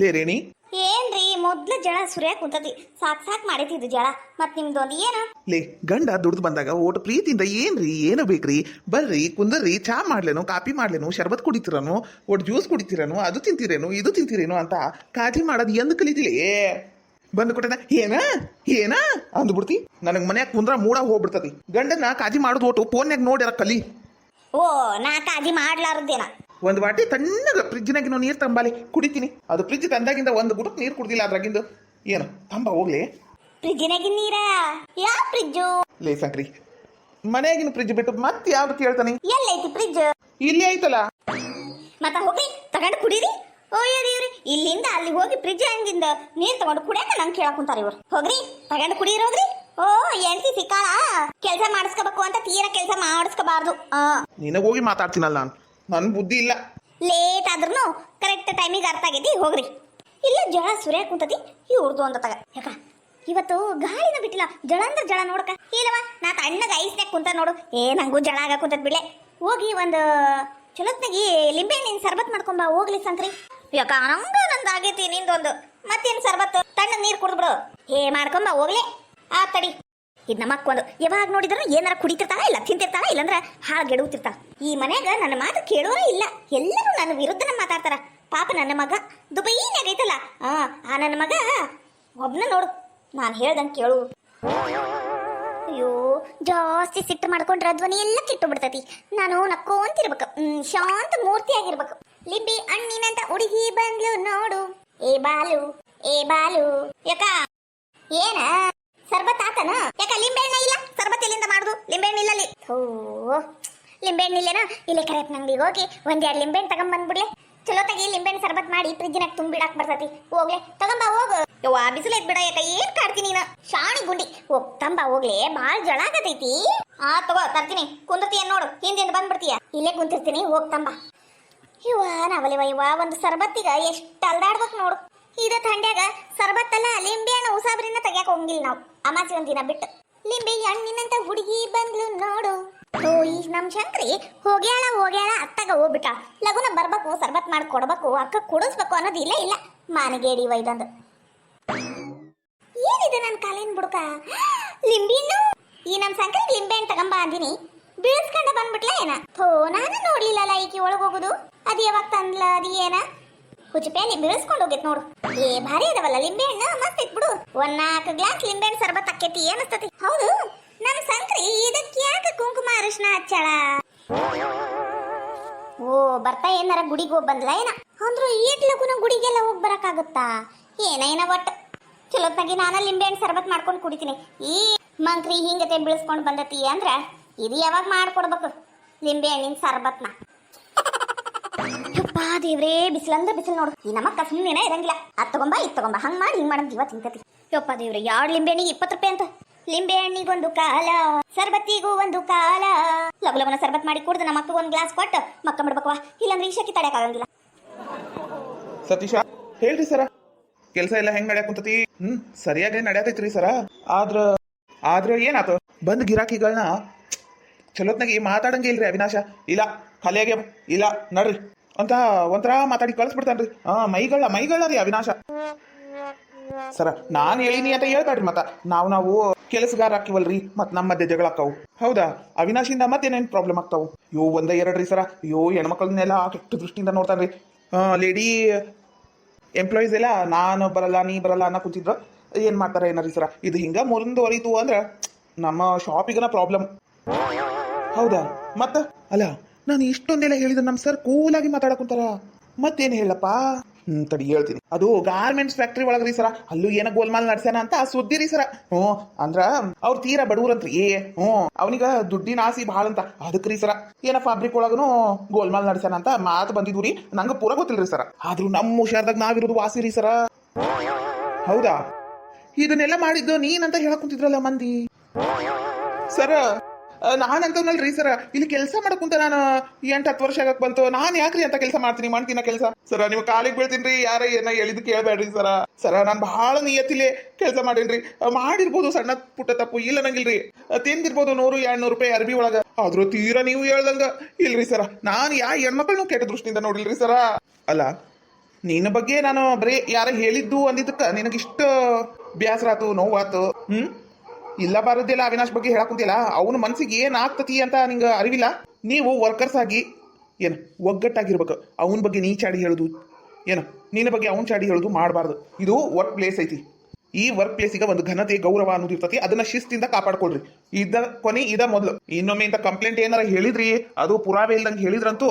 ಲೇ ರೇಣಿ, ಏನ್ರಿ ಮೊದ್ಲ ಜಳ ಸುರಿಯಾಕ ಕುಂತತಿ. ಸಾಕ್ ಮಾಡಿತಿದ್ದು ಜಳ. ಮತ್ ನಿಮ್ದೊಂದು ಏನು? ಲೇ ಗಂಡ ದುಡ್ದು ಬಂದಾಗ ಓಟ್ ಪ್ರೀತಿಯಿಂದ ಏನ್ರಿ ಏನು ಬೇಕ್ರಿ, ಬರ್ರಿ ಕುಂದರ್ರಿ, ಚಾ ಮಾಡ್ಲೇನು, ಕಾಫಿ ಮಾಡ್ಲೇನು, ಶರ್ಬತ್ ಕುಡಿತೀರನು, ಒಟ್ಟು ಜ್ಯೂಸ್ ಕುಡಿತೀರೇನು, ಅದು ತಿಂತೀರೇನು, ಇದು ತಿಂತೀರೇನು ಅಂತ ಕಾಳಜಿ ಮಾಡೋದು ಎಂದು ಕಲಿತಿಲಿ. ಬಂದು ಕೊಟ್ಟದ ಏನ ಅಂದ್ಬಿಡ್ತಿ. ನನಗೆ ಮನ್ಯಾಗ ಕುಂದ್ರ ಮೂಡ ಹೋಗ್ಬಿಡ್ತತಿ. ಗಂಡನ ಕಾಜಿ ಮಾಡೋದು ಓಟು ಫೋನ್ಯಾಗ ನೋಡ್ಯಾರ ಕಲಿ. ಓ, ನಾ ಕಾಜಿ ಮಾಡ್ಲಾರದೇನ? ಒಂದು ವಾಟಿ ತಣ್ಣಗ ಫ್ರಿಜ್ನಾಗಿನ ನೀರು ತಂಬಾಲಿ ಕುಡಿತೀನಿ. ಅದು ಫ್ರಿಜ್ ತಂದಾಗಿಂದ ಒಂದು ಗುಟಕ್ ನೀರು ಕುಡ್ದಿಲ್ಲ ಅದ್ರಾಗಿಂದು. ಏನು ತಂಬ ಹೋಗ್ಲಿ. ಫ್ರಿಜ್ಜಿನಾಗಿನ ನೀರ? ಯಾವ ಫ್ರಿಜ್ಜು? ಲೇ ಸಂಕ್ರಿ, ಮನೆಯಾಗಿನ ಫ್ರಿಜ್ ಬಿಟ್ಟು ಮತ್ತೆ ಯಾವ್ದು ಕೇಳ್ತಾನೆ? ಎಲ್ಲೈತಿ ಫ್ರಿಜ್? ಇಲ್ಲೇ ಐತಲ್ಲ. ಮತ್ತ ಹೋಗಿ ತಗೊಂಡು ಕುಡೀರಿ. ಓಯ್ಯ ದೇವ್ರಿ, ಇಲ್ಲಿಂದ ಅಲ್ಲಿ ಹೋಗಿ ಫ್ರಿಜ್ ಹಂಗಿಂದ ನೀರ್ ತಗೊಂಡು ಕುಡಿಯಾಕ ನಂಗೆ ಕೇಳಕ್ ಕುಂತಾರ ಇವ್ರು. ಹೋಗ್ರಿ ತಗೊಂಡು ಕುಡೀರಿ ಹೋಗ್ರಿ. ಓ ಎಂಟಿ ಸಿಕ್ಕಾಳ ಕೆಲಸ ಮಾಡಿಸ್ಕೋಬೇಕು ಅಂತ ತೀರಾ ಕೆಲಸ ಮಾಡಿಸ್ಕೋಬಾರ್ದು. ನಿನಗೆ ಹೋಗಿ ಮಾತಾಡ್ತೀನಲ್ಲ ನಾನು, ನನ್ ಬುದ್ಧಿ ಇಲ್ಲ. ಲೇಟ್ ಆದ್ರೂ ಕರೆಕ್ಟ್ ಟೈಮಿಗೆ ಅರ್ಥ ಆಗೈತಿ. ಹೋಗ್ರಿ. ಇಲ್ಲ ಜಳ ಸುರಿಯಾಕ ಕುಂತತಿ ಇವ್ರದು ಅಂತ ತಗ. ಯಾಕ ಇವತ್ತು ಗಾಳಿನ ಬಿಟ್ಟಿಲ್ಲ. ಜಳ ಅಂದ್ರೆ ಜಳ ನೋಡಕ. ಇಲ್ಲವಾ ನಾ ತಣ್ಣಗ ಐಸ್ನ್ಯಾಗ ಕುಂತ ನೋಡು. ನಂಗೂ ಜಳ ಆಗ ಕುಂತದ್ ಬಿಡ್ಲೆ. ಹೋಗಿ ಒಂದು ಚಲೋತ್ನಾಗಿ ಲಿಂಬೆಹಣ್ಣಿನ ಸರ್ಬತ್ ಮಾಡ್ಕೊಂಬ ಹೋಗ್ಲಿ ಸಂಕ್ರಿ. ಯಾಕ ನಂದಾಗೈತಿ ನಿಂದೊಂದು. ಮತ್ತೇನು ಸರ್ಬತ್? ತಣ್ಣಗೆ ನೀರು ಕುಡಿದ್ಬಿಡು. ಮಾಡ್ಕೊಂಬ ಹೋಗ್ಲಿ. ಆ ತಡಿ, ಇದು ನಮ್ಮಕ್ಕೊಂದು ಯಾವಾಗ ನೋಡಿದ್ರು ಏನಾರ ಕುಡಿತಿರ್ತಾಳ, ಇಲ್ಲ ತಿಂತಿರ್ತಾಳ, ಇಲ್ಲಂದ್ರ ಹಾಳು ಗೆಡುತ್ತಿರ್ತಾಳ. ಈ ಮನ್ಯಾಗ ನನ್ನ ಮಾತು ಕೇಳೋರೇ ಇಲ್ಲ. ಎಲ್ಲರೂ ನನ್ನ ವಿರುದ್ಧನ ಮಾತಾಡ್ತಾರ. ಪಾಪ ನನ್ನ ಮಗ ದುಬೈನಾಗ ಐತಲ್ಲ, ಆ ನನ್ನ ಮಗ ಒಬ್ನ ನೋಡು, ನಾನು ಹೇಳ್ದಂಗೆ ಕೇಳು. ಅಯ್ಯೋ, ಜಾಸ್ತಿ ಸಿಟ್ಟು ಮಾಡ್ಕೊಂಡ್ರೆ ಧ್ವನಿ ಎಲ್ಲ ಕೆಟ್ಟು ಬಿಡ್ತತಿ. ನಾನು ನಕ್ಕೋಂತಿರ್ಬೇಕು, ಶಾಂತ ಮೂರ್ತಿ ಆಗಿರ್ಬೇಕು. ಲಿಂಬಿ ಹಣ್ಣಿನಂತ ಹುಡುಗಿ ಬಂದ್ಲು ನೋಡು, ಏ ಬಾಲು. ಯಾಕ ಏನ ಸರ್ಬತ್ ಆತನ? ಯಾಕ ಲಿಂಬೆಹಣ್ಣ ಇಲ್ಲ? ಸರ್ಬತ್ ಎಲ್ಲಿಂದ ಮಾಡುದು? ಲಿಂಬೆಹಣ್ಣು ಇಲ್ಲಲ್ಲಿ. ಲಿಂಬೆಹಣ್ಣು ಇಲ್ಲೇನ? ಇಲ್ಲೇ ಕರೆಕ್ಟ್ ನಂಗೆ ಹೋಗಿ ಒಂದೆರಡು ಲಿಂಬೆಹಣ್ಣು ತಗೊಂಬಂದ್ಬಿಡ್ಲೆ. ಚಲೋತಾಗಿ ಲಿಂಬೆಹಣ್ಣು ಸರ್ಬತ್ ಮಾಡಿ ಫ್ರಿಜ್ನಾಗ ತುಂಬಿಡಾಕ್ ಬರ್ತತಿ. ಹೋಗ್ಲೆ ತಗೊಂಬ ಹೋಗು. ಯವ್ವ ಬಿಸಿಲೈತ್ ಬಿಡ. ಯಾಕ ಏನ್ ಕಾಡ್ತೀನಿ ನೀನ ಶಾಣಿ ಗುಂಡಿ. ಹೋಗ್ ತಂಬ ಹೋಗ್ಲೆ, ಬಾಳ್ ಜಳ ಆಗತೈತಿ. ತಗೋ ತರ್ತೀನಿ. ಕುಂದರ್ತೀಯ ನೋಡು, ಹಿಂದಿಂದ ಬಂದ್ಬಿಡ್ತೀಯ. ಇಲ್ಲೇ ಕುಂತಿರ್ತೀನಿ, ಹೋಗ್ ತಂಬ. ನಾವಲ್ಲಿವ ಒಂದು ಸರ್ಬತ್ತಿಗ ಎಷ್ಟು ಅಲ್ದಾಡ್ಬೇಕು ನೋಡು. ಇದ ಥಂಡ್ಯಾಗ ಸರ್ಬತ್ತಲ್ಲ ಲಿಂಬೆಹಣ್ಣು ಉಸಾಬರಿನ ತೆಗ್ಯಾಕ ಹೋಗಿಲ್ಲ ನಾವು. ಅಮಾಸಿ ಒಂದಿನ ಬಿಟ್ಟು ಲಿಂಬೆ ಹಣ್ಣಿನಂತ ಹುಡುಗಿ ಬಂದ್ಲು ನೋಡು. ಈ ನಮ್ ಶಂಕ್ರಿ ಹೋಗ್ಯಾಳ ಅತ್ತಾಗ ಹೋಗ್ಬಿಟ್ಟ. ಲಗುನ ಬರ್ಬೇಕು, ಸರ್ಬತ್ ಮಾಡಿ ಕೊಡ್ಬೇಕು, ಅಕ್ಕ ಕುಡಿಸ್ಬೇಕು ಅನ್ನೋದು ಇಲ್ಲ. ಮಾನಿಗೇಡಿ ವೈದಂದು ಏನಿದೆ ನನ್ನ ಕಾಲಿನ ಬುಡಕ? ಲಿಂಬೆಹಣ್ಣು. ಈ ನಮ್ ಶಂಕ್ರಿ ಲಿಂಬೆಹಣ್ಣು ತಗೊಂಬ ಅಂದಿನಿ, ಬೀಳ್ಸ್ಕೊಂಡ ಬಂದ್ಬಿಟ್ಲ ಏನ? ನಾನು ನೋಡ್ಲಿಲ್ಲಲ್ಲ ಈಕಿ ಒಳಗ್ ಹೋಗುದು. ಅದ್ ಯಾವಾಗ ತಂದ್ಲ? ಅದು ಏನ ಹುಚ್ಚಪೇನಿ ಬೀಳಿಸ್ಕೊಂಡು ಹೋಗಿತ್ ನೋಡು. ಭಾರಿ ಅದಾವಲ್ಲ ಲಿಂಬೆಹಣ್ಣು, ಮಸ್ತ್ ಇಟ್ಬಿಡು. 4 ಗ್ಲಾಸ್ ಲಿಂಬೆಹಣ್ಣು ಸರ್ಬತ್ ಅಕ್ಕೇತಿ. ಏನಸ್ತತಿ? ಹೌದು, ನಮ್ ಸಂಕ್ರಿ ಇದಕ್ಕೆ ಯಾಕೆ ಕುಂಕುಮ ಅರಿಶಿನ ಹಚ್ಚಾಳ? ಬರ್ತಾ ಏನಾರ ಗುಡಿಗೆ ಹೋಗಿ ಬಂದ್ಲ ಏನ? ಅಂದ್ರು ಈಟ್ ಲಗುನ ಗುಡಿಗೆಲ್ಲ ಹೋಗಿ ಬರಕಾಗುತ್ತಾ? ಏನ ಒಟ್ಟು ಚಲೋತ್ನಾಗಿ ನಾನು ಲಿಂಬೆಹಣ್ಣು ಸರ್ಬತ್ ಮಾಡ್ಕೊಂಡು ಕುಡಿತೀನಿ. ಈ ಮಂಕ್ರಿ ಹಿಂಗತೆ ಬೀಳಿಸ್ಕೊಂಡು ಬಂದತಿ ಅಂದ್ರ ಇದು ಯಾವಾಗ ಮಾಡ್ಕೊಡ್ಬೇಕು ಲಿಂಬೆಹಣ್ಣಿನ ಸರ್ಬತ್ನ? ಯಪ್ಪಾ ದೇವ್ರೇ, ಬಿಸಿಲಂದ್ರ ಬಿಸಿಲು ನೋಡು. ಈ ನಮ್ಮಕ್ಕ ಸುಮ್ಮನೆ ಇರಂಗಿಲ್ಲ. ಅದ್ ತಗೊಂಬ ಇದ್ ತಗೊಂಬ, ಹಂಗ್ ಮಾಡಿ ಹಿಂಗ್ ಮಾಡಂತ ಜೀವ ತಿಂತತಿ. ಯಪ್ಪ ದೇವ್ರೆ, 2 ಲಿಂಬೆಹಣ್ಣಿಗೆ 20 ರೂಪಾಯಿ ಅಂತ. ಲಿಂಬೆಹಣ್ಣಿಗೊಂದು ಕಾಲ, ಸರ್ಬತ್ತಿಗೂ ಒಂದು ಕಾಲ. ಲಗುನ ಸರ್ಬತ್ ಮಾಡಿ ಕುಡ್ದು ನಮ್ಮ ಅಕ್ಕ 1 ಗ್ಲಾಸ್ ಕೊಟ್ಟು ಮಕ್ಕ ಬಿಡ್ಬೇಕವಾ, ಇಲ್ಲಾಂದ್ರೆ ಈ ಶಕ್ತಿ ತಡೆಯಕ್ಕಾಗಂಗಿಲ್ಲ. ಸತೀಶ ಹೇಳ್ರಿ ಸರ, ಕೆಲಸ ಎಲ್ಲ ಹೆಂಗ್ ನಡ್ಯಾಕ ಕುಂತತಿ? ಸರಿಯಾಗಿ ನಡ್ಯಾತೈತ್ರಿ ಸರ. ಆದ್ರ ಏನಾತ? ಬಂದ್ ಗಿರಾಕಿಗಳನ್ನ ಚಲೋತ್ನಾಗಿ ಮಾತಾಡಂಗೆ ಇಲ್ರಿ ಅವಿನಾಶ. ಇಲ್ಲ ಖಾಲಿಯಾಗೆ ಇಲ್ಲ ನಡ್ರಿ ಅಂತ ಒಂಥರ ಮಾತಾಡಿ ಕಳಿಸ್ಬಿಡ್ತಾನ್ರಿ. ಮೈಗಳ ರೀ ಅವಿನಾಶ ಸರ. ನಾನು ಹೇಳಿನಿ ಅಂತ ಹೇಳ್ಬೇಡ್ರಿ. ಮತ್ತ ನಾವು ಕೆಲಸಗಾರ ಹಾಕಿವಲ್ರಿ, ಮತ್ ನಮ್ಮ ಮಧ್ಯೆ ಜಗಳ ಆಕ್ಕಾವು. ಹೌದಾ? ಅವಿನಾಶಿಂದ ಮತ್ತೇನೇನು ಪ್ರಾಬ್ಲಮ್ ಆಗ್ತಾವು? ಒಂದ 2 ರೀ ಸರ. ಹೆಣ್ಮಕ್ಳನ್ನೆಲ್ಲ ಕೆಟ್ಟ ದೃಷ್ಟಿಯಿಂದ ನೋಡ್ತಾನ್ರಿ. ಲೇಡಿ ಎಂಪ್ಲಾಯೀಸ್ ಎಲ್ಲ ನಾನು ಬರಲ್ಲ ನೀ ಬರಲ್ಲ ಅನ್ನೋ ಕೂತಿದ್ರು. ಏನ್ ಮಾಡ್ತಾರ ಏನಾರಿ ಸರ. ಇದು ಹಿಂಗ ಮುಂದುವರಿತು ಅಂದ್ರೆ ನಮ್ಮ ಶಾಪಿಗನ ಪ್ರಾಬ್ಲಮ್. ಹೌದಾ? ಮತ್ತ ಅಲ್ಲ, ನಾನು ಇಷ್ಟೊಂದೆಲ್ಲ ಹೇಳಿದ್ರೆ ನಮ್ಮ ಸರ್ ಕೂಲಾಗಿ ಮಾತಾಡಕುಂತಾರ. ಮತ್ತೇನು ಹೇಳಪ್ಪ? ತಡಿ ಹೇಳ್ತೀನಿ. ಅದು ಗಾರ್ಮೆಂಟ್ಸ್ ಫ್ಯಾಕ್ಟ್ರಿ ಒಳಗ್ರಿ ಸರ. ಅಲ್ಲೂ ಏನೋ ಗೋಲ್ಮಾಲ್ ನಡ್ಸ್ಯಾನ ಅಂತ ಸುದ್ದಿ ರೀ ಸರ. ಅಂದ್ರ ಅವ್ರು ತೀರಾ ಬಡವ್ರಂತ್ರಿ. ಅವನಿಗ ದುಡ್ಡಿನ ಆಸಿ ಭಾಳ ಅಂತ. ಅದಕ್ಕೆ ರೀ ಸರ ಏನ ಫ್ಯಾಬ್ರಿಕ್ ಒಳಗನು ಗೋಲ್ಮಾಲ್ ನಡ್ಸ್ಯಾನ ಅಂತ ಮಾತು ಬಂದಿದ್ವು ರೀ. ನಂಗೆ ಪೂರ ಗೊತ್ತಿಲ್ರಿ ಸರ. ಆದ್ರೂ ನಮ್ಮ ಹುಷಾರ್ದಾಗ ನಾವಿರೋದು ವಾಸಿ ರೀ ಸರ. ಹೌದಾ? ಇದನ್ನೆಲ್ಲ ಮಾಡಿದ್ದು ನೀನಂತ ಹೇಳಕ್ ಕುಂತಿದ್ರಲ್ಲ ಮಂದಿ ಸರ. ನಾನಂತವ್ನಲ್ರಿ ಸರ, ಇಲ್ಲಿ ಕೆಲಸ ಮಾಡಕ್ಕಂತ ನಾನು 8-10 ವರ್ಷ ಆಗಕ್ ಬಂತು. ನಾನು ಯಾಕ್ರಿ ಅಂತ ಕೆಲಸ ಮಾಡ್ತೀನ ಕೆಲಸ ಸರ. ನೀವು ಕಾಲಿಗೆ ಬೀಳ್ತೀನಿ. ಯಾರ ಏನ ಹೇಳಿದ್ ಕೇಳ್ಬೇಡ್ರಿ ಸರ. ನಾನು ಬಹಳ ನಿಯತ್ತಿಲೆ ಕೆಲಸ ಮಾಡೀನ್ರಿ. ಮಾಡಿರ್ಬೋದು ಸಣ್ಣ ಪುಟ್ಟ ತಪ್ಪು, ಇಲ್ಲ ನಂಗಿಲ್ರಿ. ತಿಂದಿರ್ಬೋದು 100-200 ರೂಪಾಯಿ ಅರ್ಬಿ ಒಳಗ. ಆದ್ರೂ ತೀರಾ ನೀವು ಹೇಳ್ದಂಗ ಇಲ್ರಿ ಸರ. ನಾನು ಹೆಣ್ಮಕ್ಳನ್ನು ಕೆಟ್ಟ ದೃಷ್ಟಿಯಿಂದ ನೋಡಿಲ್ರಿ ಸರ. ಅಲ್ಲ, ನಿನ್ನ ಬಗ್ಗೆ ನಾನು ಬರೀ ಯಾರ ಹೇಳಿದ್ದು ಅಂದಿದ್ದಕ್ಕ ನಿನಗಿಷ್ಟ ಬೇಸರ ಆತು ನೋವಾತು ಇಲ್ಲ ಬಾರದಿಲ್ಲ ಅವಿನಾಶ್ ಬಗ್ಗೆ ಹೇಳಕ್ ಕುಂತಿಲ್ಲ ಅವನ ಮನ್ಸಿಗೆ ಏನ್ ಆಗ್ತತಿ ಅಂತ ನಿಂಗೆ ಅರಿವಿಲ್ಲ. ನೀವು ವರ್ಕರ್ಸ್ ಆಗಿ ಏನು ಒಗ್ಗಟ್ಟಾಗಿರ್ಬೇಕು. ಅವನ ಬಗ್ಗೆ ನೀ ಚಾಡಿ ಹೇಳುದು ಏನು ನಿನ್ನ ಬಗ್ಗೆ ಅವನ್ ಚಾಡಿ ಹೇಳುದು ಮಾಡಬಾರ್ದು. ಇದು ವರ್ಕ್ ಪ್ಲೇಸ್ ಐತಿ. ಈ ವರ್ಕ್ ಪ್ಲೇಸಿಗೆ ಒಂದು ಘನತೆ ಗೌರವ ಅನ್ನೋದು ಇರ್ತತಿ. ಅದನ್ನ ಶಿಸ್ತಿಂದ ಕಾಪಾಡ್ಕೊಳ್ರಿ. ಇದ ಮೊದಲು ಇನ್ನೊಮ್ಮೆ ಇಂಥ ಕಂಪ್ಲೇಂಟ್ ಏನಾರ ಹೇಳಿದ್ರಿ ಅದು ಪುರಾವೆ ಇಲ್ದಂಗೆ ಹೇಳಿದ್ರಂತೂ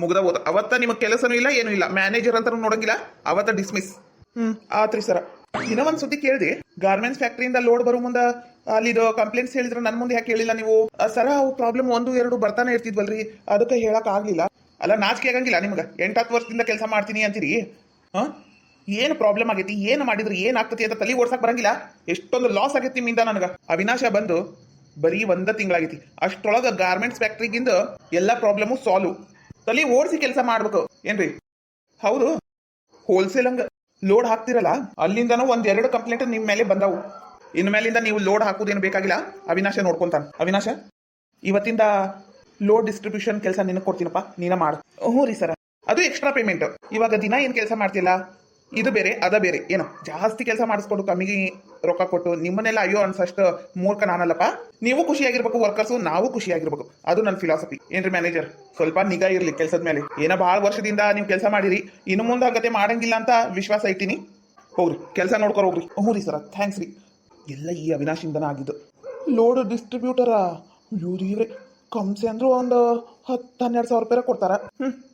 ಮುಗ್ದ ಹೋದ. ಅವತ್ತ ನಿಮಗೆ ಕೆಲಸನೂ ಇಲ್ಲ ಏನೂ ಇಲ್ಲ. ಮ್ಯಾನೇಜರ್ ಅಂತ ನೋಡಂಗಿಲ್ಲ. ಅವತ್ತ ಡಿಸ್ಮಿಸ್. ಆತ್ರಿ ಸರ. ಇನ್ನೂ ಒಂದು ಸುದ್ದಿ ಕೇಳಿದೆ. ಗಾರ್ಮೆಂಟ್ಸ್ ಫ್ಯಾಕ್ಟ್ರಿಯಿಂದ ಲೋಡ್ ಬರೋ ಮುಂದೆ ಅಲ್ಲಿದು ಕಂಪ್ಲೇಂಟ್ಸ್ ಹೇಳಿದ್ರೆ ನನ್ನ ಮುಂದೆ ಯಾಕೆ ಹೇಳಿಲ್ಲ ನೀವು? ಸರ ಅವು ಪ್ರಾಬ್ಲಮ್ 1-2 ಬರ್ತಾನೆ ಇರ್ತಿದ್ವಲ್ರಿ, ಅದಕ್ಕೆ ಹೇಳಕ್ ಆಗ್ಲಿಲ್ಲ. ಅಲ್ಲ ನಾಚಿಕೆ ಆಗಂಗಿಲ್ಲ ನಿಮ್ಗೆ? 8-10 ವರ್ಷದಿಂದ ಕೆಲಸ ಮಾಡ್ತೀನಿ ಅಂತೀರಿ. ಏನು ಪ್ರಾಬ್ಲಮ್ ಆಗೈತಿ, ಏನು ಮಾಡಿದ್ರೆ ಏನಾಗ್ತತಿ ಅಂತ ತಲೆ ಓಡ್ಸಕ್ ಬರಂಗಿಲ್ಲ. ಎಷ್ಟೊಂದು ಲಾಸ್ ಆಗೈತಿ ನಿಮ್ಮಿಂದ ನನಗೆ. ಅವಿನಾಶ ಬಂದು ಬರೀ 1 ತಿಂಗಳಾಗೈತಿ. ಅಷ್ಟೊಳಗೆ ಗಾರ್ಮೆಂಟ್ಸ್ ಫ್ಯಾಕ್ಟ್ರಿಗಿಂದ ಎಲ್ಲ ಪ್ರಾಬ್ಲಮು ಸಾಲ್ವ್. ತಲೆ ಓಡಿಸಿ ಕೆಲಸ ಮಾಡ್ಬೇಕು ಏನ್ರಿ? ಹೌದು. ಹೋಲ್ಸೇಲ್ ಹಂಗ ಲೋಡ್ ಹಾಕ್ತಿರಲ್ಲ, ಅಲ್ಲಿಂದನೂ 1-2 ಕಂಪ್ಲೇಂಟ್ ನಿಮ್ಮ ಮೇಲೆ ಬಂದವು. ಇನ್ಮೇಲಿಂದ ನೀವು ಲೋಡ್ ಹಾಕುದೇನು ಬೇಕಾಗಿಲ್ಲ. ಅವಿನಾಶ ನೋಡ್ಕೊಂತಾನ. ಅವಿನಾಶ ಇವತ್ತಿಂದ ಲೋಡ್ ಡಿಸ್ಟ್ರಿಬ್ಯೂಷನ್ ಕೆಲಸ ನಿನಗೆ ಕೊಡ್ತೀನಪ್ಪ, ನೀನ ಮಾಡು. ಹ್ಞೂ ರೀ ಸರ. ಅದು ಎಕ್ಸ್ಟ್ರಾ ಪೇಮೆಂಟ್. ಇವಾಗ ದಿನ ಏನು ಕೆಲಸ ಮಾಡ್ತಿಲ್ಲ, ಇದು ಬೇರೆ ಅದ ಬೇರೆ. ಏನು ಜಾಸ್ತಿ ಕೆಲಸ ಮಾಡಿಸ್ಕೊಡು ಕಮ್ಮಿಗೆ ರೊಕ್ಕ ಕೊಟ್ಟು ನಿಮ್ಮನ್ನೆಲ್ಲ ಅಯ್ಯೋ ಅನ್ಸಷ್ಟು ಮೂರ್ಖ ನಾನಲ್ಲಪ್ಪ. ನೀವು ಖುಷಿಯಾಗಿರ್ಬೇಕು, ವರ್ಕರ್ಸು ನಾವು ಖುಷಿಯಾಗಿರ್ಬೇಕು. ಅದು ನನ್ನ ಫಿಲಾಸಫಿ. ಏನ್ರಿ ಮ್ಯಾನೇಜರ್, ಸ್ವಲ್ಪ ನಿಗಾ ಇರ್ಲಿ ಕೆಲಸದ ಮೇಲೆ. ಏನೋ ಭಾಳ ವರ್ಷದಿಂದ ನೀವು ಕೆಲಸ ಮಾಡಿರಿ, ಇನ್ನು ಮುಂದೆ ಆಗತ್ತೆ ಮಾಡಂಗಿಲ್ಲ ಅಂತ ವಿಶ್ವಾಸ ಇಟ್ಟಿನಿ. ಹೋಗ್ರಿ ಕೆಲಸ ನೋಡ್ಕೊರ್ ಹೋಗ್ರಿ. ಹ್ಞೂ ರೀ ಸರ, ಥ್ಯಾಂಕ್ಸ್ ರೀ. ಎಲ್ಲ ಈ ಅವಿನಾಶಿಂದನ ಆಗಿದ್ದು. ಲೋಡ್ ಡಿಸ್ಟ್ರಿಬ್ಯೂಟರಾ ಇವ್ರೆ ಕಮ್ಸೆ ಅಂದ್ರು ಒಂದು 10-12 ಸಾವಿರ ರೂಪಾಯಿ ಕೊಡ್ತಾರ.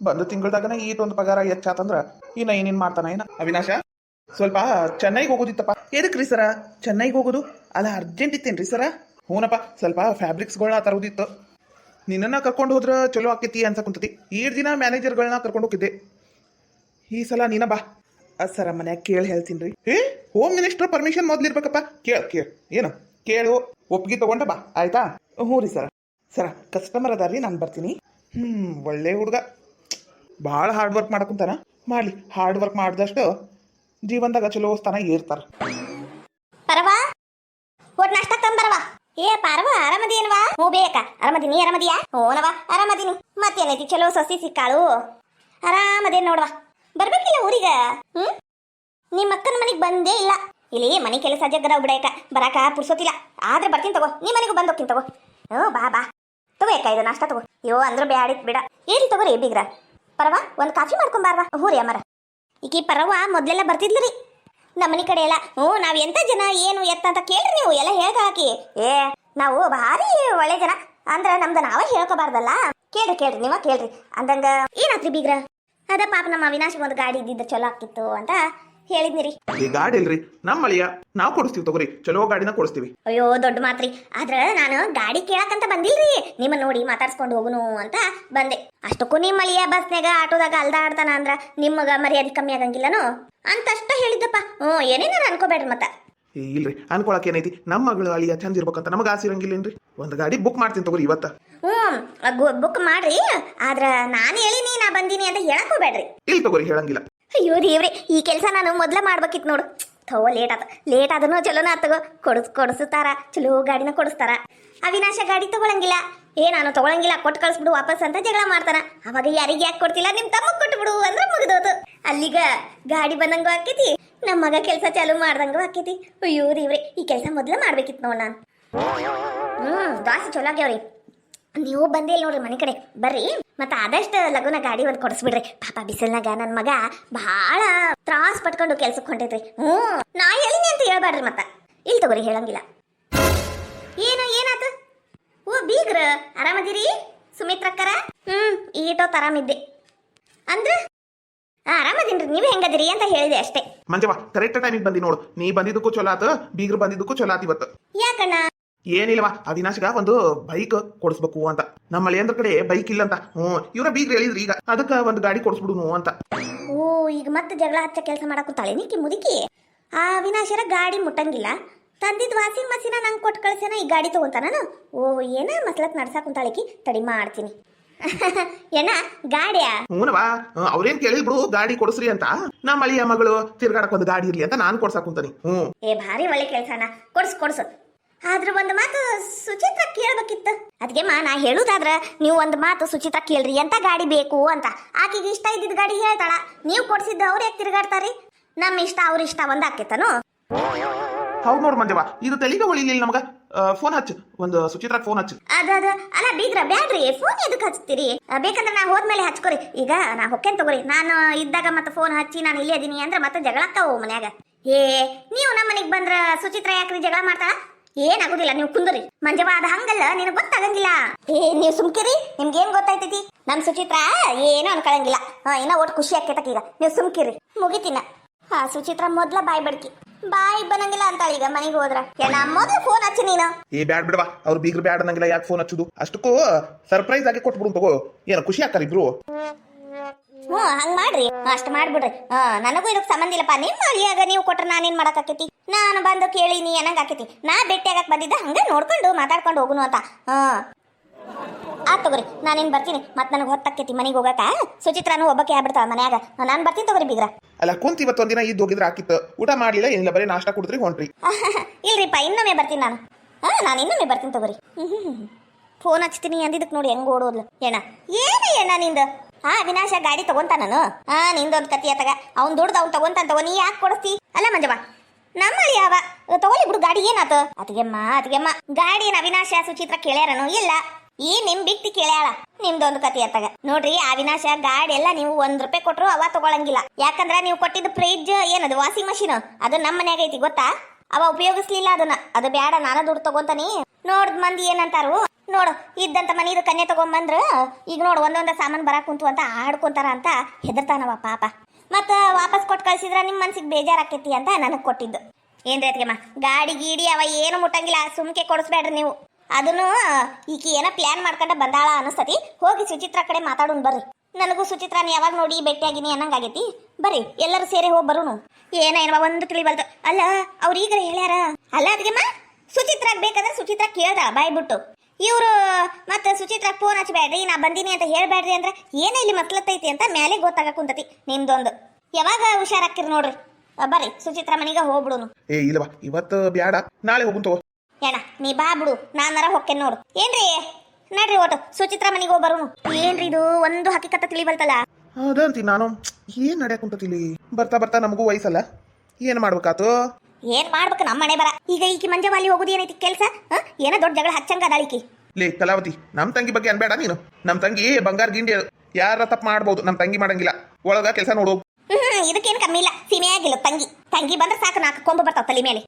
ಬಂದು ತಿಂಗಳದಾಗನ ಈಟೊಂದು ಪಗಾರ ಹೆಚ್ಚಾತಂದ್ರ ಇನ್ನ ಏನೇನ್ ಮಾಡ್ತಾನ ಏನ. ಅವಿನಾಶ ಸ್ವಲ್ಪ ಚೆನ್ನೈಗೆ ಹೋಗೋದಿತ್ತಪ್ಪ. ಎದಕ್ರಿ ಸರ ಚೆನ್ನೈಗೆ ಹೋಗೋದು? ಅಲ್ಲ ಅರ್ಜೆಂಟ್ ಇತ್ತೇನ್ರಿ ಸರ? ಹೂನಪ್ಪ, ಸ್ವಲ್ಪ ಫ್ಯಾಬ್ರಿಕ್ಸ್ಗಳನ್ನ ತರೋದಿತ್ತು. ನಿನ್ನನ್ನು ಕರ್ಕೊಂಡು ಹೋದ್ರ ಚಲೋ ಆಕೈತಿ ಅನ್ಸಕುಂತತಿ. 7 ದಿನ ಮ್ಯಾನೇಜರ್ಗಳನ್ನ ಕರ್ಕೊಂಡು ಹೋಗಿದ್ದೆ. ಈ ಸಲ ನೀನ ಬಾ. ಸರ ಮನ್ಯಾಗ ಕೇಳಿ ಹೇಳ್ತೀನಿ ರೀ. ಹೋಮ್ ಮಿನಿಸ್ಟರ್ ಪರ್ಮಿಷನ್ ಮೊದ್ಲಿರ್ಬೇಕಪ್ಪ. ಕೇಳು ಏನು ಕೇಳು, ಒಪ್ಪಿಗೆ ತಗೊಂಡ ಬಾ ಆಯ್ತಾ? ಹ್ಞೂ ರೀ ಸರ. ಸರ ಕಸ್ಟಮರ್ ಅದಾರ್ರಿ, ನಾನು ಬರ್ತೀನಿ. ಒಳ್ಳೆ ಹುಡುಗ, ಭಾಳ ಹಾರ್ಡ್ ವರ್ಕ್ ಮಾಡಕುಂತಾನ. ಮಾಡಲಿ, ಹಾರ್ಡ್ ವರ್ಕ್ ಮಾಡಿದಷ್ಟು ಜೀವನದಾಗ ಚಲೋ ಸ್ಥಾನ ಏರ್ತಾರ. ಪರವಾ ಒಟ್ ನಾಷ್ಟ ತಂಬರವಾ. ಏ ಪಾರವ ಆರಾಮದೇನವಾ? ಹ್ಞೂ ಬೇಕ ಆರಾಮದಿನಿ. ಆರಾಮದಿಯಾ? ಹ್ಞೂನವ ಆರಾಮದಿನಿ. ಮತ್ತೇನೈತಿ, ಚಲೋ ಸೊಸಿ ಸಿಕ್ಕಾಳು. ಆರಾಮದೇನ್ ನೋಡ್ವಾ. ಬರ್ಬೇಕಿಲ್ಲ ಊರಿಗ? ನಿಮ್ಮ ಅಕ್ಕನ ಮನೆಗೆ ಬಂದೇ ಇಲ್ಲ. ಇಲ್ಲಿ ಮನೆ ಕೆಲಸ ಜಗ್ಗದಾವ್ ಬಿಡಾಕ ಬರಾಕ ಪುರ್ಸೋತಿಲ್ಲ. ಆದ್ರೆ ಬರ್ತೀನಿ ತಗೋ, ನಿಮ್ಮ ಮನೆಗೂ ಬಂದು ಹೋಗ್ತೀನಿ ತಗೋ. ಬಾ ಬಾ ತಗೋಕ ಇದು ನಾಷ್ಟ ತಗೋ. ಅಯ್ಯೋ ಅಂದ್ರು ಬ್ಯಾಡಿತ್ ಬಿಡ. ಏನ್ ತಗೋರಿ ಬೀಗ್ರ? ಪರವಾ ಒಂದು ಕಾಫಿ ಮಾಡ್ಕೊಂಬಾರ್ವಾ. ಹ್ಞೂ ರೀ ಅಮ್ಮರ. ಈಕಿ ಪರವ ಮೊದ್ಲೆಲ್ಲ ಬರ್ತಿದ್ಲು ರೀ ನಮ್ಮನಿ ಕಡೆ ಎಲ್ಲ. ನಾವ್ ಎಂತ ಜನ ಏನು ಎತ್ತ ಅಂತ ಕೇಳ್ರಿ ನೀವು ಎಲ್ಲ ಹೇಳ್ಕ ಹಾಕಿ. ನಾವು ಭಾರಿ ಒಳ್ಳೆ ಜನ ಅಂದ್ರ ನಮ್ದು ನಾವೇ ಹೇಳ್ಕೋಬಾರ್ದಲ್ಲ. ಕೇಳ್ರಿ ನೀವ ಕೇಳ್ರಿ ಅಂದಂಗ ಏನಾತ್ರಿ ಬೀಗ್ರ? ಅದ ಪಾಪ ನಮ್ಮ ಅವಿನಾಶ್ ಒಂದು ಗಾಡಿ ಇದ್ದಿದ್ದ ಚಲೋ ಆಗ್ತಿತ್ತು ಅಂತ ಹೇಳಿದ್ನಿರಿ. ಈ ಗಾಡಿ ಇಲ್ರಿ ನಮ್ಮ ಅಳಿಯ, ನಾವು ಕೊಡಿಸ್ತೀವಿ ತಗೋರಿ, ಚಲೋ ಗಾಡಿನ ಕೊಡಿಸ್ತೀವಿ. ಅಯ್ಯೋ ದೊಡ್ಡ ಮಾತ್ರಿ. ಆದ್ರ ನಾನು ಗಾಡಿ ಕೇಳಕಂತ ಬಂದಿಲ್ರಿ, ನಿಮ್ಮ ನೋಡಿ ಮಾತಾಡ್ಸ್ಕೊಂಡು ಹೋಗುನು ಅಂತ ಬಂದೆ. ಅಷ್ಟಕ್ಕೂ ನಿಮ್ಮ ಅಳಿಯ ಬಸ್ನಾಗ ಆಟೋದಾಗ ಅಲ್ದಾಡ್ತಾನ ಅಂದ್ರ ನಿಮ್ಮಗ ಮರ್ಯಾದೆ ಕಮ್ಮಿ ಆಗಂಗಿಲ್ಲನೋ ಅಂತಷ್ಟ ಹೇಳಿದ್ದಪ್ಪ. ಏನೇನಾರ ಅನ್ಕೋಬೇಡ್ರಿ ಮತ್ತ. ಇಲ್ರಿ ಅನ್ಕೊಳಕ್ ಏನೈತಿ, ನಮ್ಮ ಮಗಳು ಅಳಿಯ ಚಂದ ಇರ್ಬೇಕಂತ ನಮಗ ಆಸೆ ಇರಂಗಿಲ್ಲೇನ್ರಿ? ಒಂದು ಗಾಡಿ ಬುಕ್ ಮಾಡ್ತೀನಿ ತಗೋರಿ ಇವತ್ತ. ಬುಕ್ ಮಾಡ್ರಿ. ಆದ್ರ ನಾನು ಹೇಳಿನಿ ನಾ ಬಂದೀನಿ ಅಂತ ಹೇಳಕ್ ಹೋಗ್ಬೇಡ್ರಿ. ಇಲ್ಲಿ ತಗೋರಿ, ಹೇಳಂಗಿಲ್ಲ. ಅಯ್ಯೋ ದೇವ್ರಿ, ಈ ಕೆಲಸ ನಾನು ಮೊದ್ಲ ಮಾಡ್ಬೇಕಿತ್ತು ನೋಡು. ಲೇಟ್ ಆದ್ರೂ ಚಲೋನ ತಗೋ. ಕೊಡಿಸ್ತಾರ, ಚಲೋ ಗಾಡಿನ ಕೊಡಿಸ್ತಾರ. ಅವಿನಾಶ ಗಾಡಿ ತಗೊಳಂಗಿಲ್ಲ. ನಾನು ತಗೊಳಂಗಿಲ್ಲ, ಕೊಟ್ಟು ಕಳಿಸ್ಬಿಡು ವಾಪಸ್ ಅಂತ ಜಗಳ ಮಾಡ್ತಾನ. ಅವಾಗ ಯಾರಿಗೆ ಯಾಕೆ ಕೊಡ್ತಿಲ್ಲ, ನಿಮ್ ತಮ್ಮಗ್ ಕೊಟ್ಬಿಡು ಅಂದ್ರೆ ಮುಗಿದೋದು. ಅಲ್ಲಿಗ ಗಾಡಿ ಬಂದಂಗೂ ಆಕೈತಿ, ನಮ್ಮ ಮಗ ಕೆಲಸ ಚಾಲು ಮಾಡ್ದಂಗೂ ಆಕೈತಿ. ಅಯ್ಯೋ ದೇವ್ರಿ, ಈ ಕೆಲಸ ಮೊದ್ಲ ಮಾಡ್ಬೇಕಿತ್ತು ನೋಡ್ ನಾನು. ದಾಸಿ ಚಲೋ ಆಗ್ಯಾವ್ರಿ. ನೀವು ಬಂದೇ ಇಲ್ಲ ನೋಡ್ರಿ ಮನೆ ಕಡೆ, ಬರ್ರಿ. ಮತ್ತ ಆದಷ್ಟು ಲಗುನ ಗಾಡಿ ಒಂದು ಕೊಡಿಸ್ಬಿಡ್ರಿ. ಪಾಪ ಬಿಸಿಲ್ನಾಗ ನನ್ನ ಮಗ ಬಹಳ ತ್ರಾಸ್ ಪಟ್ಕೊಂಡು ಕೆಲ್ಸಕ್ಕೆ ಹೊಂಟೈತ್ರಿ. ನಾ ಹೇಳಿನಿ ಅಂತ ಹೇಳ್ಬಾಡ್ರಿ ಮತ್ತ. ಇಲ್ಲಿ ತಗೋರಿ, ಹೇಳಂಗಿಲ್ಲ. ಏನಾತ? ಬೀಗ್ರ ಆರಾಮದಿರಿ ಸುಮಿತ್ರಕ್ಕರ? ಈಟೋ ಆರಾಮಿದ್ದೆ ಅಂದ್ರ ಆರಾಮದಿನ್ರಿ. ನೀವ್ ಹೆಂಗದಿರಿ ಅಂತ ಹೇಳಿದೆ ಅಷ್ಟೇ. ಮಂಜವ್ವ ಕರೆಕ್ಟ್ ಟೈಮಿಗೆ ಬಂದಿ ನೋಡು. ನೀ ಬಂದಿದ್ದಕ್ಕೂ ಚಲೋ ಆತ, ಬೀಗ್ರು ಬಂದಿದ್ದಕ್ಕೂ ಚಲೋ ಆತ ಇವತ್ತು. ಯಾಕಣ್ಣ? ಏನಿಲ್ಲವಾ, ಅವಿನಾಶ್ಗ ಒಂದು ಬೈಕ್ ಕೊಡಿಸ್ಬೇಕು ಅಂತ. ನಮ್ಮ ಮಳೆಯಂದ್ರ ಕಡೆ ಬೈಕ್ ಇಲ್ಲ ಅಂತ. ಇವ್ರ ಬೀಗ್ರು ಹೇಳಿದ್ರಿ ಈಗ, ಅದಕ್ಕ ಒಂದು ಗಾಡಿ ಕೊಡಿಸ್ಬಿಡುನು ಅಂತ. ಈಗ ಮತ್ತೆ ಜಗಳ ಹಚ್ಚ ಕೆಲಸ ಮಾಡಕುತ್ತಾಳೆ ನೀಕಿ ಮುದುಕಿ. ಆ ಅವಿನಾಶರ ಗಾಡಿ ಮುಟ್ಟಂಗಿಲ್ಲ, ತಂದಿದ್ ವಾಷಿಂಗ್ ಮಷೀನ ನಂಗೆ ಕೊಟ್ಟು ಕಳ್ಸೇನ ಈ ಗಾಡಿ ತಗೊಂತ ನಾನು. ಏನ ಮಸ್ಲತ್ ನಡ್ಸಾಕ್ ಕುಂತಾಳಿಕಿ, ತಡಿ ಮಾಡ್ತೀನಿ. ಏನ ಗಾಡಿಯ? ಹೂನವಾ, ಅವ್ರೇನ್ ಕೇಳಿದ್ ಬಿಡು ಗಾಡಿ ಕೊಡಿಸ್ರಿ ಅಂತ. ನಮ್ಮ ಅಳಿಯ ಮಗಳು ತಿರ್ಗಾಡಕ್ ಒಂದು ಗಾಡಿ ಇರ್ಲಿ ಅಂತ ನಾನು ಕೊಡ್ಸಾಕ್ ಕುಂತಾನಿ. ಭಾರಿ ಒಳ್ಳೆ ಕೆಲ್ಸನ, ಕೊಡ್ಸು. ಆದ್ರ ಒಂದು ಮಾತು ಸುಚಿತ್ರ ಕೇಳ್ಬೇಕಿತ್ತು. ಅದಕ್ಕೆ ನಾ ಹೇಳುದಾದ್ರ ನೀವು ಒಂದು ಮಾತು ಸುಚಿತ್ರ ಕೇಳ್ರಿ, ಎಂತ ಗಾಡಿ ಬೇಕು ಅಂತ. ಆಕಿಗೆ ಇಷ್ಟ ಇದ್ದಿದ್ ಗಾಡಿ ಹೇಳ್ತಾಳ, ನೀವು ಕೊಡ್ಸಿದ್ದು ಅವ್ರು ಯಾಕೆ ತಿರುಗಾಡ್ತಾರಿ? ನಮ್ಮ ಇಷ್ಟ ಅವ್ರ ಇಷ್ಟ ಒಂದ್ ಆಕೇತನು? ಹೌದು ನೋಡು ಮಂಜವ್ವ, ಇದು ತೆಲಿಗೆ ಉಳಿಲಿಲ್ಲ ನಮಗ. ಫೋನ್ ಹಚ್ಚು, ಒಂದು ಸುಚಿತ್ರಾಗ ಫೋನ್ ಹಚ್ಚು. ಅದ ಅಲ್ಲ ಬೀಗ್ರ ಬ್ಯಾಡ್ರಿ, ಫೋನ್ ಎದಕ್ ಹಚ್ತೀರಿ? ಬೇಕಂದ್ರೆ ನಾ ಹೋದ್ಮೇಲೆ ಹಚ್ಕೋರಿ. ಈಗ ನಾ ಹೊಕ್ಕೇನ್ ತಗೋರಿ, ನಾನು ಇದ್ದಾಗ ಮತ್ತೆ ಫೋನ್ ಹಚ್ಚಿ ನಾನು ಇಲ್ಲೇ ಅದೀನಿ ಅಂದ್ರೆ ಮತ್ತೆ ಜಗಳಾಗ್ತಾವ ಮನ್ಯಾಗ. ನೀವು ನಮ್ಮ ಮನೆಗ್ ಬಂದ್ರ ಸುಚಿತ್ರ ಯಾಕ್ರಿ ಜಗಳ ಮಾಡ್ತಾಳ? ಏನಾಗುದಿಲ್ಲ, ನೀವು ಕುಂದ್ರಿ. ಮಂಜವ್ವ ಅದ ಹಂಗಲ್ಲ, ನಿನಗ್ ಗೊತ್ತಾಗಂಗಿಲ್ಲ. ನೀವು ಸುಮ್ಕಿರಿ, ನಿಮ್ಗೇನ್ ಗೊತ್ತಾಯ್ತೈತಿ? ನಮ್ ಸುಚಿತ್ರ ಏನೂ ಅನ್ಕೊಳಂಗಿಲ್ಲ. ಇನ್ನ ಒಟ್ಟು ಖುಷಿ ಆಕೇತಕ. ಈಗ ನೀವು ಸುಮ್ಕಿರಿ, ಮುಗಿತಿನ. ಸುಚಿತ್ರ ಮೊದ್ಲ ಬಾಯ್ ಬಡ್ಕಿ, ಬಾಯ್ ಬನ್ನಂಗಿಲ್ಲ ಅಂತಾಳ. ಈಗ ಮನೆಗೆ ಹೋದ್ರ ಮೊದ್ಲು ಫೋನ್ ಹಚ್ಚಿ ನೀನು. ಬ್ಯಾಡ್ ಬಿಡವಾ, ಅವ್ರು ಬೀಗ್ರು ಬ್ಯಾಡ್ ಅನ್ನಂಗಿಲ್ಲ, ಯಾಕೆ ಫೋನ್ ಹಚ್ಚುದು? ಅಷ್ಟಕ್ಕೂ ಸರ್ಪ್ರೈಸ್ ಆಗಿ ಕೊಟ್ಬಿಡು ತಗೋ, ಏನು ಖುಷಿ ಆಗ್ತಾರ ಇಬ್ರು. ಹಂಗ್ ಮಾಡ್ರಿ, ಅಷ್ಟ್ ಮಾಡ್ಬಿಡ್ರಿ. ನನಗೂ ಇದಕ್ ಸಂಬಂಧ ಇಲ್ಲಪ್ಪ. ನಿಮ್ಮ ಅಳಿಯಾಗ ನೀವು ಕೊಟ್ರ ನಾನೇನ್ ಮಾಡಕ್ ಆಕೇತಿ? ನಾನು ಬಂದು ಕೇಳಿನಿ ಅನ್ನಂಗ್ ಆಕೇತಿ. ನಾ ಭೇಟಿ ಆಗಕ್ ಬಂದಿದ್ದ, ಹಂಗ ನೋಡ್ಕೊಂಡು ಮಾತಾಡ್ಕೊಂಡು ಹೋಗುನು ಅಂತ. ಆತ್ ತಗೋರಿ, ನಾನೇನ್ ಬರ್ತೀನಿ. ಮತ್ ನನಗ್ ಹೊತ್ತಾಕೇತಿ ಮನೆಗೆ ಹೋಗಕ. ಸುಚಿತ್ರಾನು ಒಬ್ಬಕ್ಕೆ ಆಗ್ಬಿಡ್ತಾಳ ಮನ್ಯಾಗ. ನಾನ್ ಬರ್ತೀನಿ ತಗೋರಿ ಬೀಗ್ರ. ಅಲ್ಲ ಕುಂತ ಇವತ್ತು ಒಂದಿನ ಇದ್ದು ಹೋಗಿದ್ರೆ ಹಾಕಿತ್ತು, ಊಟ ಮಾಡ್ಲಿಲ್ಲ ಏನಿಲ್ಲ, ಬರೀ ನಾಷ್ಟ ಕುಡಿದ್ರಿ ಹೊಂಟ್ರಿ. ಇಲ್ರಿಪ್ಪ, ಇನ್ನೊಮ್ಮೆ ಬರ್ತೀನಿ ನಾನು. ನಾನು ಇನ್ನೊಮ್ಮೆ ಬರ್ತೀನಿ ತಗೋರಿ. ಫೋನ್ ಹಚ್ತೀನಿ ಅಂದಿದ್ದಕ್ ನೋಡಿ ಹೆಂಗ್ ಓಡೋದ್ಲು. ಏನ ನಿಂದ? ವಿನಾಶ ಗಾಡಿ ತಗೊಂತಾನು. ನಿಂದೊಂದ್ ಕತಿ ಆತಗ. ಅವ್ನ್ ದುಡ್ದು ಅವ್ನ್ ತಗೊಂತಾನ ತಗೋ, ನೀ ಯಾಕೆ ಕೊಡಿಸ್ತಿ? ಅಲ್ಲ ಮಂಜವ್ವ, ನಮ್ಮ ಯಾವ ತಗೊಳ್ಳಿ ಬಿಡು, ಗಾಡಿ ಏನಾತ? ಅತಿಗೆಮ್ಮ ಗಾಡಿ ಏನ್ ಅವಿನಾಶ ಸುಚಿತ್ರ ಕೇಳ್ಯಾರನು? ಇಲ್ಲ, ನಿಮ್ ಬಿಟ್ಟಿ ಕೇಳ್ಯಾಳ. ನಿಮ್ದೊಂದು ಕತಿ ಆತಗ ನೋಡ್ರಿ. ಅವಿನಾಶ ಗಾಡಿ ಎಲ್ಲ ನೀವು ₹1 ಕೊಟ್ರು ಅವ ತಗೊಳಂಗಿಲ್ಲ. ಯಾಕಂದ್ರ ನೀವು ಕೊಟ್ಟಿದ್ದು ಫ್ರಿಡ್ಜ್ ಏನದು ವಾಷಿಂಗ್ ಮಷೀನ್, ಅದು ನಮ್ಮ ಮನ್ಯಾಗ ಐತಿ ಗೊತ್ತಾ? ಅವ ಉಪಯೋಗಿಸ್ಲಿಲ್ಲ ಅದನ್ನ. ಅದು ಬ್ಯಾಡ, ನಾನ ದುಡ್ಡು ತಗೊಂತಾನಿ. ನೋಡ್ ಮಂದಿ ಏನಂತಾರು ನೋಡು, ಇದ್ದಂತ ಮನೀದು ಕನ್ಯೆ ತಗೊಂಬಂದ್ರ ಈಗ ನೋಡು ಒಂದೊಂದ ಸಾಮಾನು ಬರಾಕ್ ಕುಂತು ಅಂತ ಆಡ್ಕೊಂತಾರ ಅಂತ ಹೆದರ್ತಾನವ ಪಾಪ. ಮತ್ತ ವಾಪಸ್ ಕೊಟ್ಟು ಕಳ್ಸಿದ್ರ ನಿಮ್ ಮನ್ಸಿಗೆ ಬೇಜಾರಾಕೈತಿ ಅಂತ ನನಗ್ ಕೊಟ್ಟಿದ್ದು. ಏನ್ರಿ ಅತ್ಗೆಮ್ಮ, ಗಾಡಿ ಗೀಡಿ ಅವ ಏನು ಮುಟ್ಟಂಗಿಲ್ಲ, ಸುಮ್ಕೆ ಕೊಡಿಸ್ಬೇಡ್ರಿ ನೀವು. ಅದನ್ನು ಈಕಿ ಏನೋ ಪ್ಲಾನ್ ಮಾಡ್ಕೊಂಡ ಬಂದಾಳ ಅನಿಸ್ತತಿ. ಹೋಗಿ ಸುಚಿತ್ರ ಕಡೆ ಮಾತಾಡೋಣ ಬರ್ರಿ. ನನಗೂ ಸುಚಿತ್ರನ ಯಾವಾಗ ನೋಡಿ ಭೇಟಿಯಾಗಿನಿ ಅನ್ನಂಗಾಗೈತಿ. ಬರ್ರಿ ಎಲ್ಲರೂ ಸೇರಿ ಹೋಗಿ ಬರೋನು. ಏನೋ ಒಂದು ತಿಳಿಬಲ್ತು. ಅಲ್ಲ ಅವ್ರ ಈಗ ಹೇಳ್ಯಾರ. ಅಲ್ಲ ಅದ್ಗೆಮ್ಮ, ಸುಚಿತ್ರಾಗ ಬೇಕಾದ್ರೆ ಸುಚಿತ್ರ ಕೇಳ್ದ ಬಾಯ್ ಬಿಟ್ಟು. ಇವ್ರು ಮತ್ತೆ ಸುಚಿತ್ರಾಗ ಫೋನ್ ಹಚ್ಬೇಡ್ರಿ, ನಾ ಬಂದೀನಿ ಅಂತ ಹೇಳ್ಬೇಡ್ರಿ ಅಂದ್ರೆ ಏನೇ ಇಲ್ಲಿ ಮತ್ಲತ್ತೈತಿ ಅಂತ ಮ್ಯಾಲೆ ಗೊತ್ತಾಗ ಕುಂತತಿ ನಿಮ್ದೊಂದು. ಯಾವಾಗ ಹುಷಾರಾಕಿರ್ ನೋಡ್ರಿ. ಬರ್ರಿ ಸುಚಿತ್ರ ಮನೆಗೆ ಹೋಗ್ಬಿಡುನು. ಇಲ್ಲವಾ, ಇವತ್ತು ಬ್ಯಾಡ, ನಾಳೆ ಹೋಗುನ್ ತಗೋ. ನೀ ಬಾ ಬಿಡು, ನಾನಾರ ಹೊಕ್ಕೆ ನೋಡು. ಏನ್ರಿ ನಡ್ರಿ ಒಟ್ಟು ಸುಚಿತ್ರ ಮನೆಗೆ ಹೋಗಿ ಬರೋನು. ಏನ್ರಿ ಇದು ಒಂದು ಹಕ್ಕಿಕತ್ತ ತಿಳಿಬಲ್ತಲ್ಲ? ಅದಂತಿ ನಾನು ಏನ್ ನಡ್ಯಾಕ ಕುಂತತಿಲಿ. ಬರ್ತಾ ಬರ್ತಾ ನಮಗೂ ವಯಸ್ಸಲ್ಲ, ಏನ್ ಮಾಡ್ಬೇಕಾತು? ಏನ್ ಮಾಡ್ಬೇಕು, ನಮ್ಮ ಮನೆ ಬರ. ಈಗ ಈಕಿ ಮಂಜವ್ವ ಅಲ್ಲಿ ಹೋಗುದು ಏನೈತಿ ಕೆಲ್ಸ? ಏನೋ ದೊಡ್ಡ ಜಗಳ ಹಚ್ಚಂಗ ಅದಾಳಿಕಿ. ಲೇ ಕಲಾವತಿ, ನಮ್ ತಂಗಿ ಬಗ್ಗೆ ಅನ್ಬೇಡ ನೀನು. ನಮ್ ತಂಗಿ ಬಂಗಾರ ಗಿಂಡಿ, ಯಾರ ತಪ್ಪು ಮಾಡ್ಬೋದು, ನಮ್ ತಂಗಿ ಮಾಡಂಗಿಲ್ಲ. ಒಳಗ ಕೆಲಸ ನೋಡು. ಇದಕ್ಕೇನು ಕಮ್ಮಿ ಇಲ್ಲ, ಸೀಮೆಯಾಗಿಲ್ಲ ತಂಗಿ. ತಂಗಿ ಬಂದ್ರೆ ಸಾಕು, ನಾಲ್ಕು ಕೊಂಬು ಬರ್ತಾವ ತಲೆ ಮೇಲೆ.